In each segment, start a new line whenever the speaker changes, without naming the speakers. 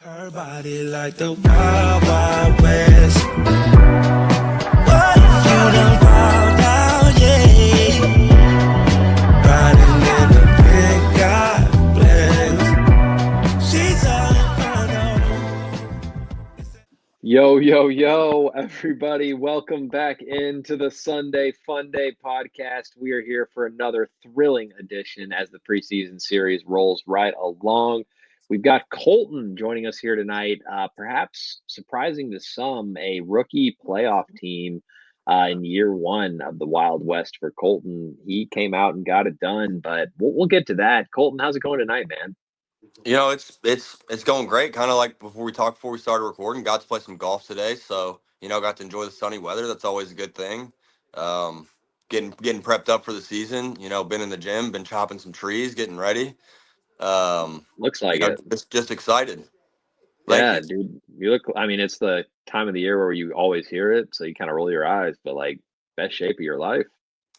Her body like the Wild Wild West. What if you done wild out, yeah? Riding in the big God bless. She's all inferno.
Yo, everybody. Welcome back into the Sunday Funday podcast. We are here for another thrilling edition as the preseason series rolls right along. We've got Colton joining us here tonight. Perhaps surprising to some, a rookie playoff team in year one of the Wild West for Colton. He came out and got it done, but we'll get to that. Colton, how's it going tonight, man?
It's going great. Kind of like before we started recording, got to play some golf today, so got to enjoy the sunny weather. That's always a good thing. Um, getting prepped up for the season. Been in the gym, been chopping some trees, getting ready.
Looks like it.
Just excited. Thank
Yeah,
you.
dude, you look, I mean, it's the time of the year where you always hear it, so you kind of roll your eyes, but like best shape of your life.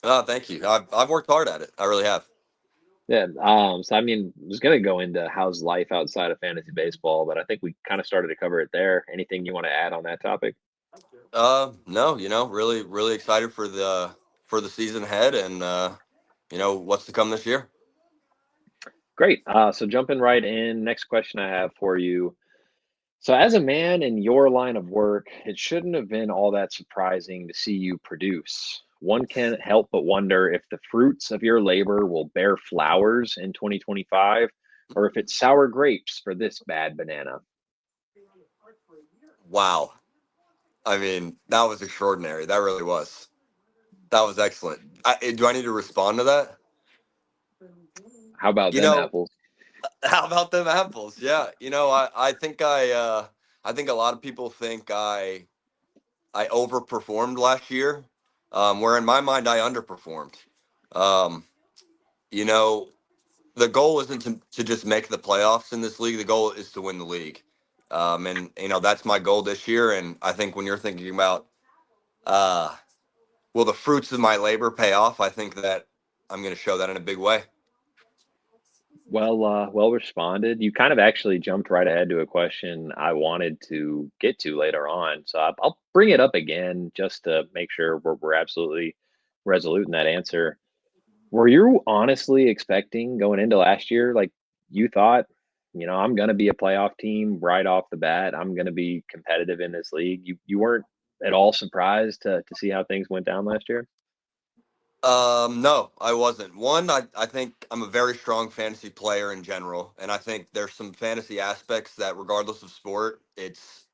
Thank you. I've worked hard at it. I really have.
Yeah, so I mean, I was gonna go into how's life outside of fantasy baseball, but I think we kind of started to cover it there. Anything you want to add on that topic?
No, really excited for the season ahead, and what's to come this year.
Great. So jumping right in, next question I have for you. So as a man in your line of work, it shouldn't have been all that surprising to see you produce. One can't help but wonder if the fruits of your labor will bear flowers in 2025 or if it's sour grapes for this bad banana.
Wow. I mean, that was extraordinary. That really was. That was excellent. Do I need to respond to that?
How about
You
them
know,
apples?
how about them apples? Yeah. I think a lot of people think I overperformed last year, where in my mind I underperformed. Um, you know, the goal isn't to just make the playoffs in this league. The goal is to win the league. And that's my goal this year. And I think when you're thinking about uh, will the fruits of my labor pay off, I think that I'm going to show that in a big way.
Well responded. You kind of actually jumped right ahead to a question I wanted to get to later on. So I'll bring it up again just to make sure we're absolutely resolute in that answer. Were you honestly expecting going into last year, like you thought, I'm going to be a playoff team right off the bat. I'm going to be competitive in this league. You weren't at all surprised to see how things went down last year?
No, I wasn't. One, I think I'm a very strong fantasy player in general, and I think there's some fantasy aspects that, regardless of sport, it's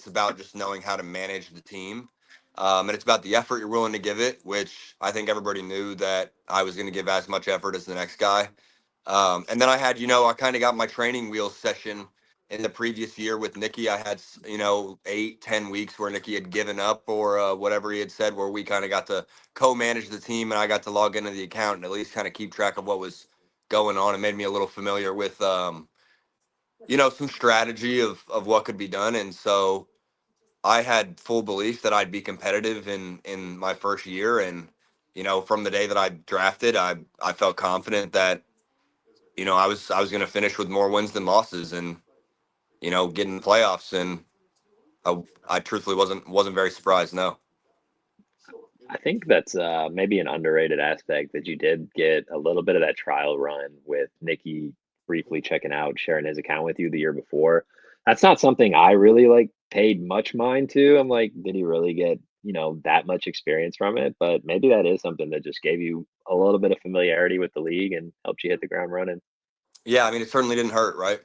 about just knowing how to manage the team, and it's about the effort you're willing to give it, which I think everybody knew that I was going to give as much effort as the next guy. And then I kind of got my training wheels session in the previous year with Nikki. I had, 8, 10 weeks where Nikki had given up or whatever he had said, where we kind of got to co-manage the team and I got to log into the account and at least kind of keep track of what was going on. It made me a little familiar with, some strategy of what could be done. And so I had full belief that I'd be competitive in my first year. And, from the day that I drafted, I felt confident that I was going to finish with more wins than losses, and get in the playoffs. And I truthfully wasn't very surprised. No.
I think that's maybe an underrated aspect that you did get a little bit of that trial run with Nikki briefly checking out, sharing his account with you the year before. That's not something I really like paid much mind to. I'm like, did he really get, that much experience from it? But maybe that is something that just gave you a little bit of familiarity with the league and helped you hit the ground running.
Yeah, I mean, it certainly didn't hurt, right?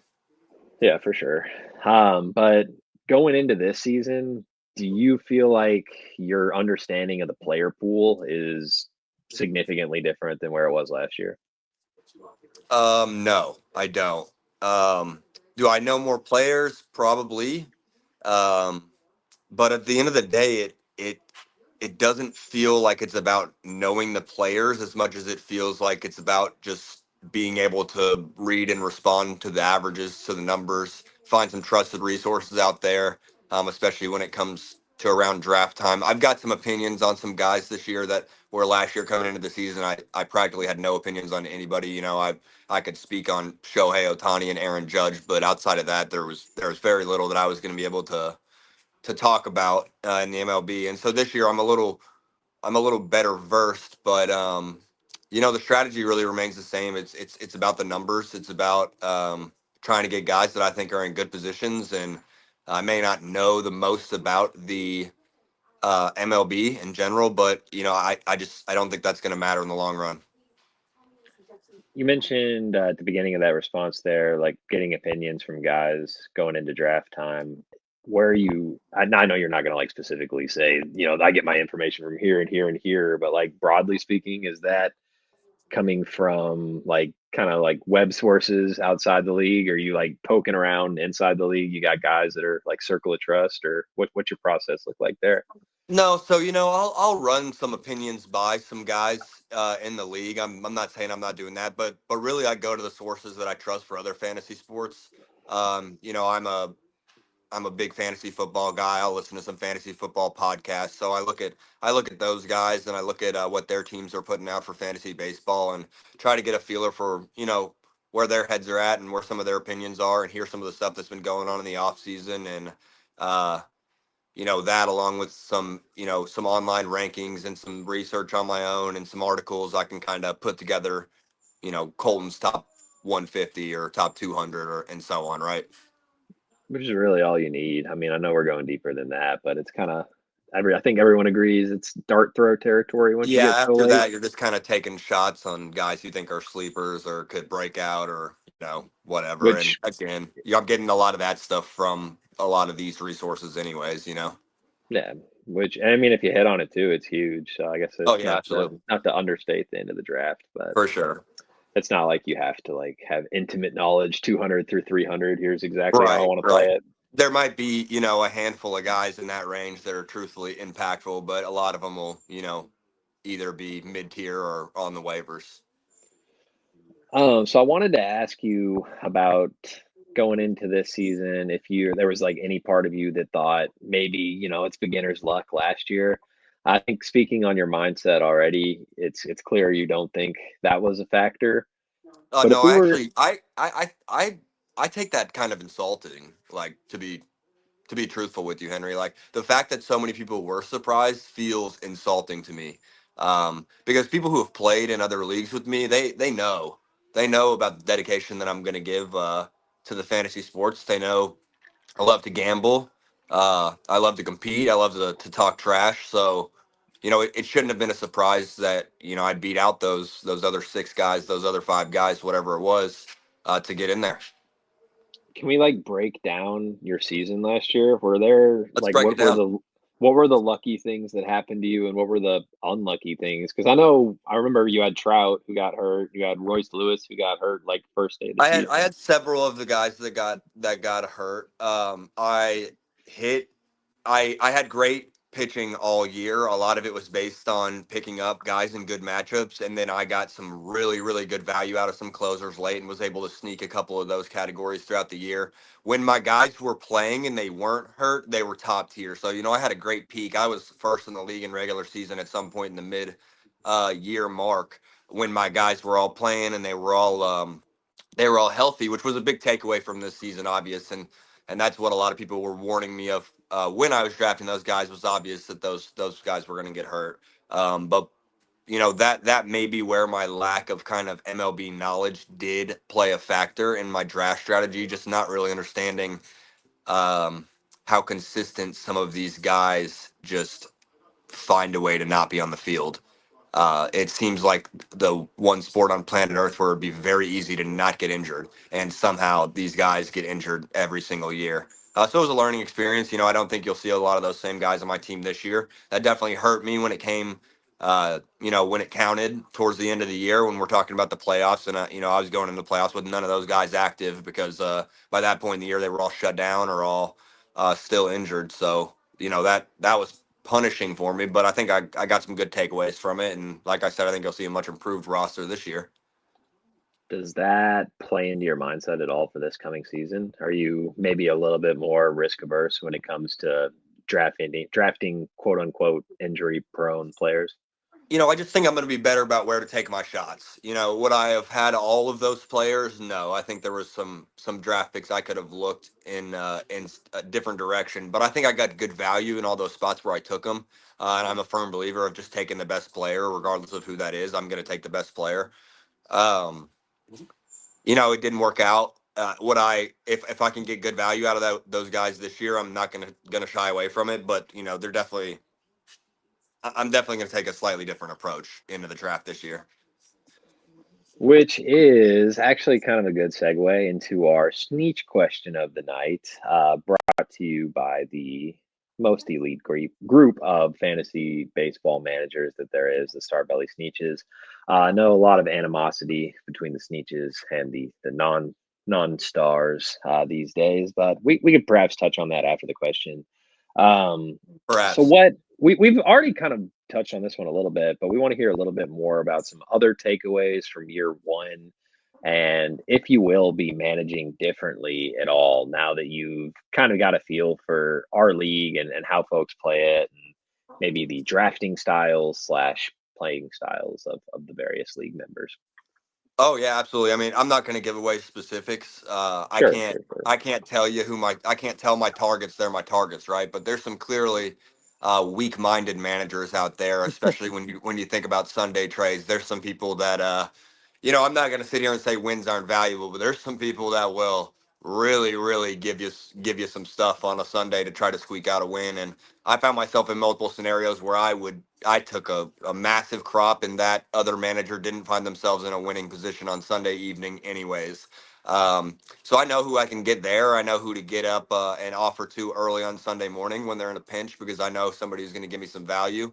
Yeah, for sure. But going into this season, do you feel like your understanding of the player pool is significantly different than where it was last year?
No, I don't. Do I know more players? Probably. Um, but at the end of the day, it doesn't feel like it's about knowing the players as much as it feels like it's about just being able to read and respond to the averages, to the numbers, find some trusted resources out there, especially when it comes to around draft time. I've got some opinions on some guys this year that were last year coming into the season. I practically had no opinions on anybody. I could speak on Shohei Ohtani and Aaron Judge, but outside of that, there was very little that I was going to be able to talk about in the MLB. And so this year, I'm a little better versed, but the strategy really remains the same. It's about the numbers. It's about trying to get guys that I think are in good positions, and I may not know the most about the MLB in general, but I don't think that's going to matter in the long run.
You mentioned at the beginning of that response there, like getting opinions from guys going into draft time. Where are you? I know you're not going to like specifically say, I get my information from here and here and here, but like broadly speaking, is that coming from like kind of like web sources outside the league? Or are you like poking around inside the league? You got guys that are like circle of trust, or what's your process look like there?
No, so I'll run some opinions by some guys in the league. I'm not saying I'm not doing that, but really I go to the sources that I trust for other fantasy sports. I'm a big fantasy football guy. I'll listen to some fantasy football podcasts. So I look at those guys, and I look at what their teams are putting out for fantasy baseball, and try to get a feeler for where their heads are at and where some of their opinions are, and hear some of the stuff that's been going on in the off season, and uh, that, along with some online rankings and some research on my own and some articles, I can kind of put together Colton's top 150 or top 200 or and so on, right?
Which is really all you need. I mean, I know we're going deeper than that, but it's kind of I think everyone agrees it's dart throw territory once you
Yeah,
get so
after
late.
that, you're just kind of taking shots on guys you think are sleepers or could break out, or whatever. And
Which,
again, I'm getting a lot of that stuff from a lot of these resources, anyways.
yeah, which I mean, if you hit on it too, it's huge. So I guess
Oh
it's
yeah, absolutely,
not to understate the end of the draft, but
for sure.
it's not like you have to like have intimate knowledge 200 through 300. Here's exactly how I
Right,
want to play
right.
it.
There might be, a handful of guys in that range that are truthfully impactful, but a lot of them will, either be mid tier or on the waivers.
So I wanted to ask you about going into this season, if there was like any part of you that thought maybe, it's beginner's luck last year. I think speaking on your mindset already, it's clear you don't think that was a factor. But if
No,
we
I
were
actually, I take that kind of insulting, like to be truthful with you, Henry. Like the fact that so many people were surprised feels insulting to me. Because people who have played in other leagues with me, they know about the dedication that I'm going to give to the fantasy sports. They know I love to gamble. I love to compete. I love to talk trash. So, it shouldn't have been a surprise that I beat out those other six guys, those other five guys, whatever it was, to get in there.
Can we like break down your season last year? Were there
Let's
like
break it down.
what were the lucky things that happened to you, and what were the unlucky things? Because I remember you had Trout who got hurt, you had Royce Lewis who got hurt like first day of the
I had I
season.
had several of the guys that got hurt. Hit. I had great pitching all year. A lot of it was based on picking up guys in good matchups, and then I got some really really good value out of some closers late, and was able to sneak a couple of those categories throughout the year. When my guys were playing and they weren't hurt, they were top tier. So I had a great peak. I was first in the league in regular season at some point in the mid year mark when my guys were all playing and they were all healthy, which was a big takeaway from this season, obvious, and that's what a lot of people were warning me of when I was drafting those guys. Was obvious that those guys were going to get hurt. But that may be where my lack of kind of MLB knowledge did play a factor in my draft strategy, just not really understanding um, how consistent some of these guys just find a way to not be on the field. It seems like the one sport on planet Earth where it'd be very easy to not get injured, and somehow these guys get injured every single year. So it was a learning experience. I don't think you'll see a lot of those same guys on my team this year. That definitely hurt me when it came, when it counted towards the end of the year when we're talking about the playoffs. And, I was going into the playoffs with none of those guys active because by that point in the year, they were all shut down or all still injured. So, that was punishing for me, but I think I got some good takeaways from it. And like I said, I think you'll see a much improved roster this year.
Does that play into your mindset at all for this coming season? Are you maybe a little bit more risk averse when it comes to drafting quote unquote injury prone players?
I just think I'm going to be better about where to take my shots. Would I have had all of those players? No, I think there was some draft picks I could have looked in a different direction, but I think I got good value in all those spots where I took them. And I'm a firm believer of just taking the best player, regardless of who that is. I'm going to take the best player. Um, it didn't work out. Would I, if I can get good value out of those guys this year, I'm not gonna shy away from it. But they're definitely I'm definitely going to take a slightly different approach into the draft this year.
Which is actually kind of a good segue into our Sneech question of the night, brought to you by the most elite group of fantasy baseball managers that there is, the Starbelly Sneeches. I know a lot of animosity between the Sneeches and the non-stars these days, but we could perhaps touch on that after the question. So
Perhaps.
what we've already kind of touched on this one a little bit, but we want to hear a little bit more about some other takeaways from year one, and if you will be managing differently at all now that you've kind of got a feel for our league and how folks play it, and maybe the drafting styles slash playing styles of the various league members.
Oh yeah, absolutely. I mean, I'm not going to give away specifics. I
Sure,
can't.
sure, sure.
I can't tell you I can't tell my targets they're my targets, right? But there's some clearly weak-minded managers out there, especially when you think about Sunday trades. There's some people that I'm not going to sit here and say wins aren't valuable, but there's some people that will really, really give you some stuff on a Sunday to try to squeak out a win. And I found myself in multiple scenarios where I took a massive crop, and that other manager didn't find themselves in a winning position on Sunday evening, anyways. So I know who I can get there. I know who to get up and offer to early on Sunday morning when they're in a pinch, because I know somebody's going to give me some value.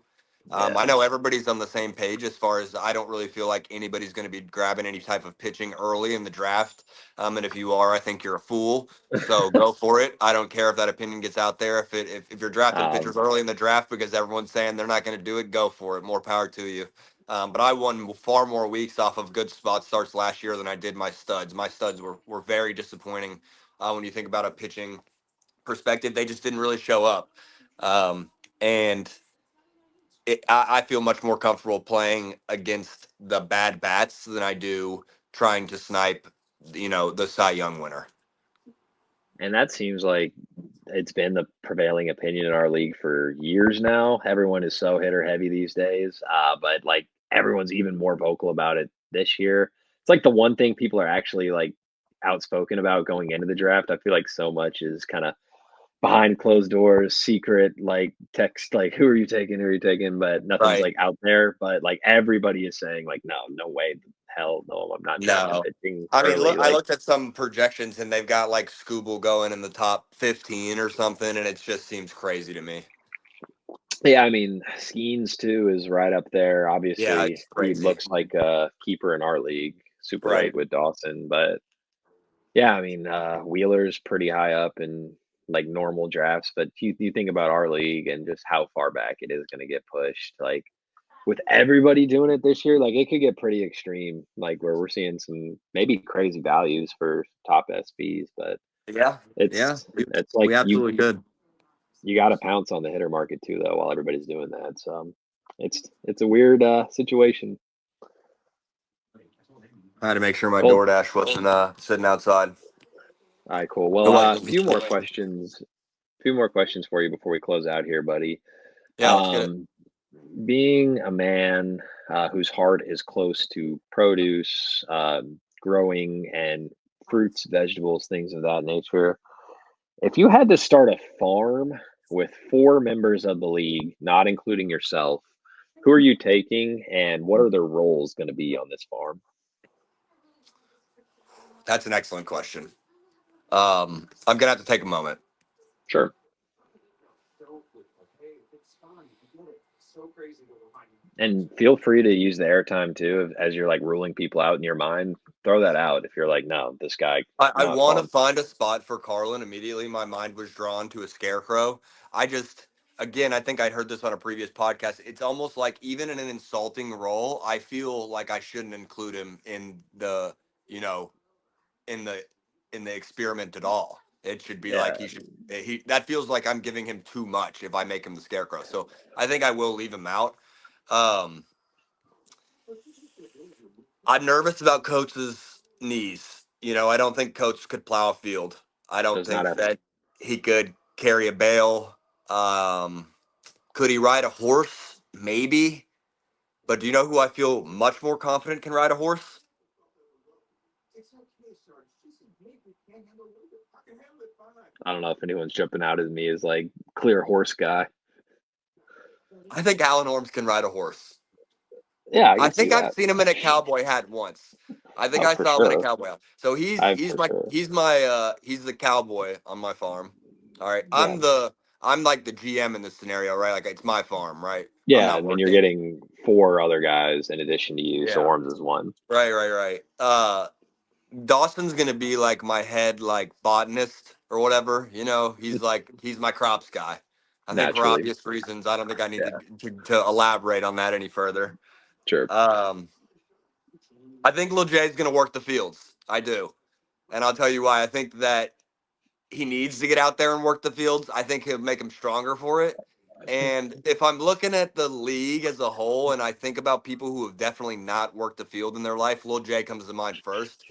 I
Yeah.
know everybody's on the same page as far as I don't really feel like anybody's going to be grabbing any type of pitching early in the draft. And if you are, I think you're a fool. So go for it. I don't care if that opinion gets out there. If you're drafting
um,
pitchers early in the draft because everyone's saying they're not going to do it, go for it. More power to you. But I won far more weeks off of good spot starts last year than I did my studs. My studs were very disappointing when you think about a pitching perspective. They just didn't really show up. And I feel much more comfortable playing against the bad bats than I do trying to snipe, the Cy Young winner.
and that seems like it's been the prevailing opinion in our league for years now. Everyone is so hitter heavy these days, but like everyone's even more vocal about it this year. It's like the one thing people are actually like outspoken about going into the draft. I feel like so much is kind of behind closed doors, secret, like text, like who are you taking, who are you taking, but nothing's
Right.
like out there. But like everybody is saying, like, no, no way, hell no, I'm not drafting
No.
pitching
I mean,
early.
look, I
Like,
looked at some projections and they've got like Scooble going in the top 15 or something, and it just seems crazy to me.
yeah, I mean, Skeens too is right up there.
Yeah,
Obviously,
it's
he
crazy.
looks like a keeper in our league, super
Right.
right with Dawson. But yeah, I mean, Wheeler's pretty high up in like normal drafts. But you think about our league and just how far back it is going to get pushed. Like with everybody doing it this year, like it could get pretty extreme, like where we're seeing some maybe crazy values for top SPs. But
Yeah. Yeah.
it's
We
like
absolutely could.
you got to pounce on the hitter market too, though, while everybody's doing that. So it's a weird situation.
I had to make sure my
Well,
DoorDash wasn't sitting outside.
all right, cool. Well,
Otherwise,
a few more questions for you before we close out here, buddy.
yeah, let's get it.
Um, being a man whose heart is close to produce, growing, and fruits, vegetables, things of that nature, if you had to start a farm with four members of the league, not including yourself, who are you taking, and what are their roles going to be on this farm?
That's an excellent question. I'm gonna have to take a moment.
Sure. And feel free to use the airtime too as you're like ruling people out in your mind. Throw that out if you're like, no, this guy
I
not
want to
falling.
find a spot for Carlin immediately. My mind was drawn to a scarecrow. I just, again, I think I'd heard this on a previous podcast. It's almost like even in an insulting role, I feel like I shouldn't include him in the, you know, in the in the experiment at all. It should be
Yeah,
like he that feels like I'm giving him too much if I make him the scarecrow. So I think I will leave him out. Um, I'm nervous about Coach's knees. I don't think Coach could plow a field. I don't
does not
think
have.
that he could carry a bale. Um, could he ride a horse? Maybe. But do you know who I feel much more confident can ride a horse?
I don't know if anyone's jumping out at me as like clear horse guy.
I think Alan Orms can ride a horse.
Yeah, I
I
can see
think I've
that.
seen him in a cowboy hat once. I think
Oh,
I
for
saw him in a
sure.
cowboy hat. So he's
I
he's
for
my
sure.
he's my he's the cowboy on my farm. All right.
Yeah,
I'm like the GM in this scenario, right? Like it's my farm, right? I'm
yeah.
not
And then you're
working.
getting four other guys in addition to you, so
Yeah.
Orms is one.
Right. Dawson's gonna be like my head like botanist or whatever. He's my crops guy. I think for
Naturally.
obvious reasons, I don't think I need
Yeah,
to elaborate on that any further.
sure.
Um, I think Lil Jay's gonna work the fields. I do. And I'll tell you why. I think that he needs to get out there and work the fields. I think he'll make him stronger for it. And if I'm looking at the league as a whole and I think about people who have definitely not worked the field in their life, Lil J comes to mind first.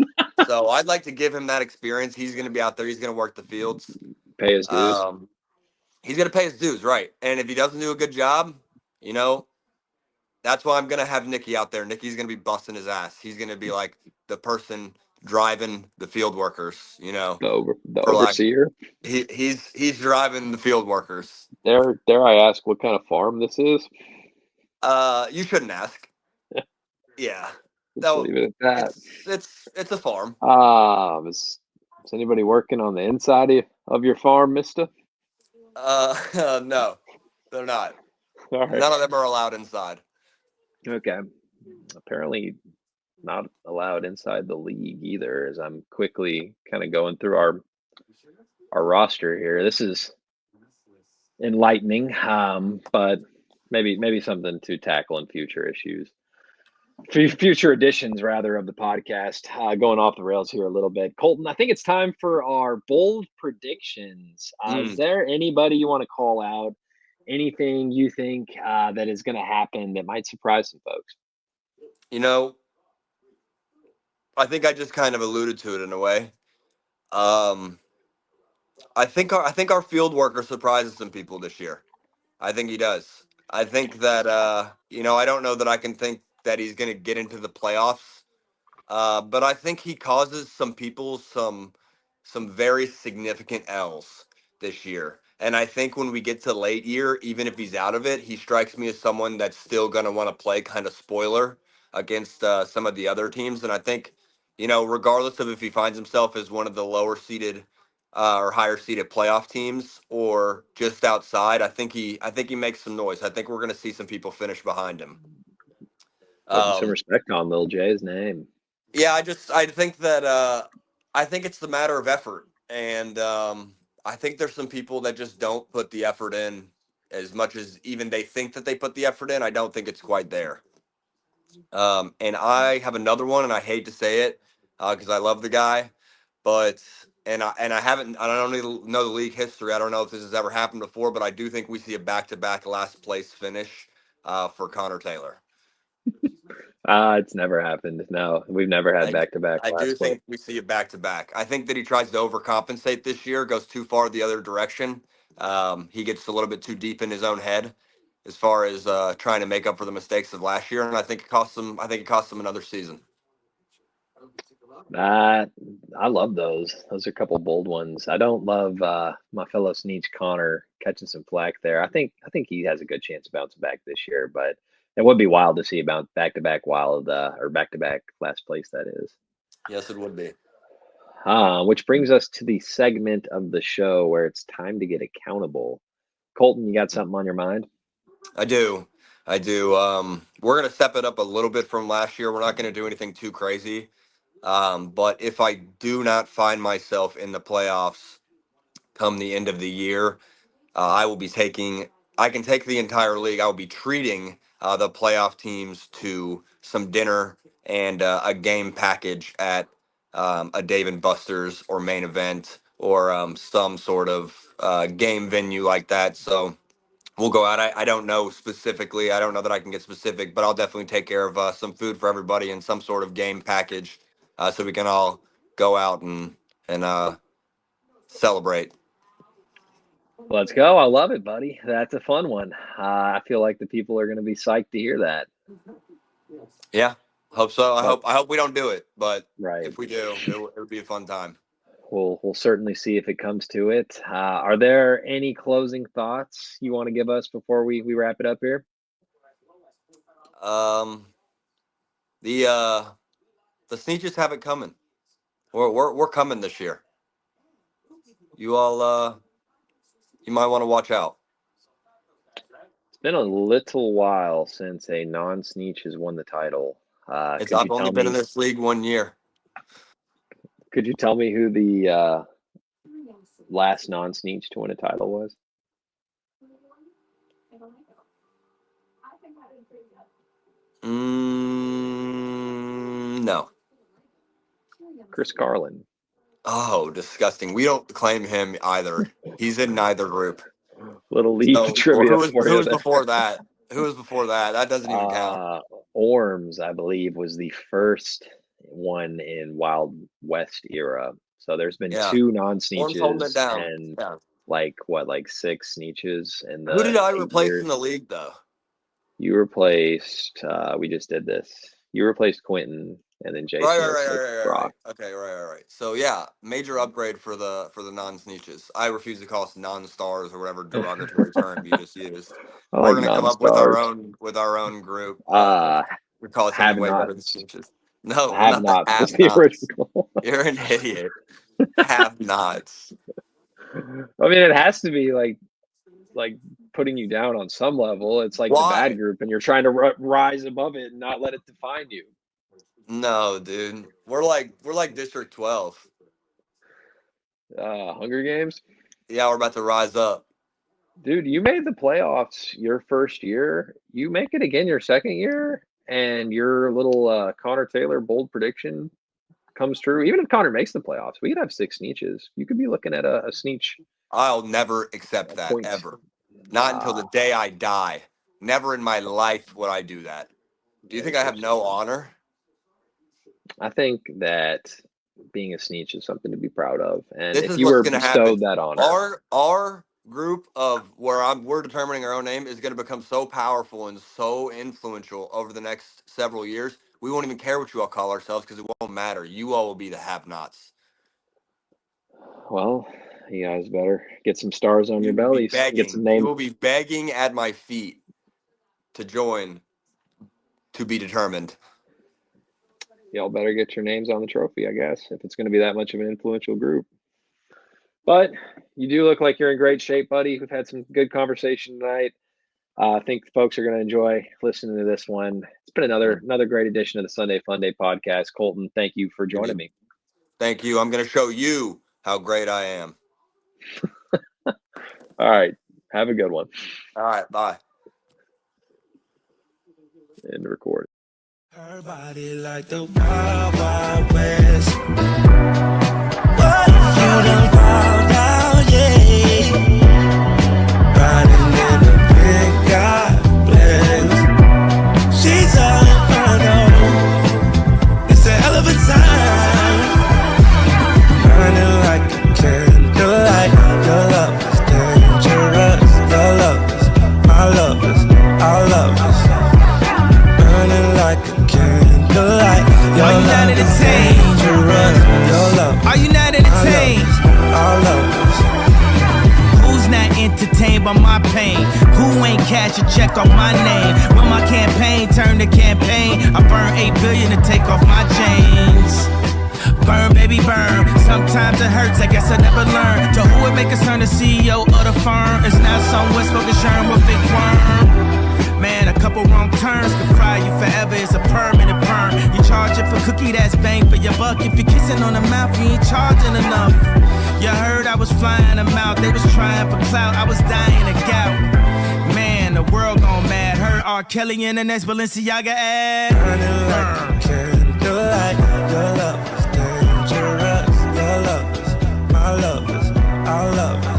So I'd like to give him that experience. He's going to be out there. He's going to work the fields.
Pay his dues.
Um, he's going to pay his dues, right? And if he doesn't do a good job, you know, that's why I'm going to have Nicky out there. Nicky's going to be busting his ass. He's going to be like the person driving the field workers,
The
for like
overseer.
he's driving the field workers.
Dare I ask what kind of farm this is?
You shouldn't ask. Yeah,
Let's
no,
leave it at that.
it's a farm.
Is anybody working on the inside of your farm, Mister?
No, they're not.
All right.
None of them are allowed inside.
Okay. Apparently not allowed inside the league either, as I'm quickly kind of going through our roster here. This is enlightening, but maybe something to tackle in future issues. Future editions, rather, of the podcast. Going off the rails here a little bit. Colton, I think it's time for our bold predictions. Is
Mm,
there anybody you want to call out? Anything you think that is going to happen that might surprise some folks?
you know, I think I just kind of alluded to it in a way. Um, I think our field worker surprises some people this year. I think he does. I think that I don't know that I can think that he's going to get into the playoffs. But I think he causes some people some very significant L's this year. And I think when we get to late year, even if he's out of it, he strikes me as someone that's still going to want to play kind of spoiler against some of the other teams. And I think, regardless of if he finds himself as one of the lower seeded or higher seeded playoff teams or just outside, I think he makes some noise. I think we're going to see some people finish behind him.
Putting some
Um,
respect on Lil J's name.
Yeah, I think that I think it's the matter of effort, and I think there's some people that just don't put the effort in as much as even they think that they put the effort in. I don't think it's quite there. And I have another one, and I hate to say it because I love the guy, but and I haven't I don't know the league history. I don't know if this has ever happened before, but I do think we see a back-to-back last place finish for Connor Taylor.
It's never happened. No, we've never had
I
back-to-back
I do
last place.
think we see it back to back. I think that he tries to overcompensate this year, goes too far the other direction. He gets a little bit too deep in his own head as far as trying to make up for the mistakes of last year, and I think it costs him. I think it costs him another season.
That I love those. Those are a couple bold ones. I don't love my fellow Sneech Connor catching some flack there. I think he has a good chance of bouncing back this year, but it would be wild to see about back-to-back wild or back-to-back last place, that is.
Yes, it would be.
Which brings us to the segment of the show where it's time to get accountable. Colton, you got something on your mind?
I do. I do. We're gonna step it up a little bit from last year. We're not gonna do anything too crazy. But if I do not find myself in the playoffs come the end of the year, I will be taking. I can take the entire league. I will be treating the playoff teams to some dinner and a game package at a Dave and Buster's or Main Event some sort of game venue like that. So we'll go out. I don't know specifically. I don't know that I can get specific, but I'll definitely take care of some food for everybody and some sort of game package so we can all go out and celebrate.
Let's go. I love it, buddy. That's a fun one. I feel like the people are going to be psyched to hear that.
Yeah, hope so. I hope we don't do it, but
right.
If we do, it would be a fun time.
We'll certainly see if it comes to it. Are there any closing thoughts you want to give us before we wrap it up here?
The Sneetches have it coming. We're coming this year. You all you might want to watch out.
It's been a little while since a non-Sneetch has won the title.
I've only been in this league 1 year.
Could you tell me who the last non-Sneetch to win a title was?
No.
Chris Garland.
Oh, disgusting. We don't claim him either. He's in neither group.
Little league trivia.
Who was before that? Who was before that? That doesn't even count.
Orms, I believe, was the first one in Wild West era. So there's been two non-Sneetches and like 6 Sneetches.
Who did I replace in the league though?
You replaced. We just did this. You replaced Quentin, and then Jason.
Right. Okay, right. So yeah, major upgrade for the non-Sneetches. I refuse to call us non-stars or whatever derogatory term you just used. We're gonna come up with our own group. We call it something way better than Sneetches. No, not have nots. You're an idiot. Have nots.
I mean, it has to be like putting you down on some level. It's like the bad group, and you're trying to rise above it and not let it define you.
No, dude. We're like District 12.
Hunger Games?
Yeah, we're about to rise up.
Dude, you made the playoffs your first year. You make it again your second year, and your little Connor Taylor bold prediction comes true. Even if Connor makes the playoffs, we could have 6 Sneetches. You could be looking at a Sneetch.
I'll never accept that, ever. Not until the day I die. Never in my life would I do that. Do you think I have no honor?
I think that being a Sneetch is something to be proud of. And if you were bestowed that honor.
Our group of we're determining our own name is going to become so powerful and so influential over the next several years. We won't even care what you all call ourselves because it won't matter. You all will be the have-nots.
Well, you guys better get some stars on your bellies. Get some names.
You will be begging at my feet to join, to be determined.
Y'all better get your names on the trophy, I guess, if it's going to be that much of an influential group. But you do look like you're in great shape, buddy. We've had some good conversation tonight. I think folks are going to enjoy listening to this one. It's been another great edition of the Sunday Funday podcast. Colton, thank you for joining me.
Thank you. I'm going to show you how great I am.
All right. Have a good one.
All right. Bye.
And record.
Her body like the Wild Wild West. What if you done wild out, yeah? Riding in a big God bless. She's all inferno. It's a hell of a time. Burning like a candlelight. Your love is dangerous. Your love is my love is our love is. Burning like a candlelight.
Are you not entertained? Are you not entertained? Who's not entertained by my pain? Who ain't cash a check off my name? When my campaign turned to campaign, I burned $8 billion to take off my chains. Burn, baby, burn. Sometimes it hurts, I guess I never learned. To who it make us turn the CEO of the firm? It's not some West spoken germ with big worm. Man, a couple wrong turns could fry you forever. It's a permanent burn. You charging for cookie, that's bang for your buck. If you're kissing on the mouth, you ain't charging enough. You heard I was flying them out. They was trying for clout. I was dying of gout. Man, the world gone mad. Heard R. Kelly in the next Balenciaga ad.
Burning like a candlelight. Your love is dangerous. Your love is my love is our love.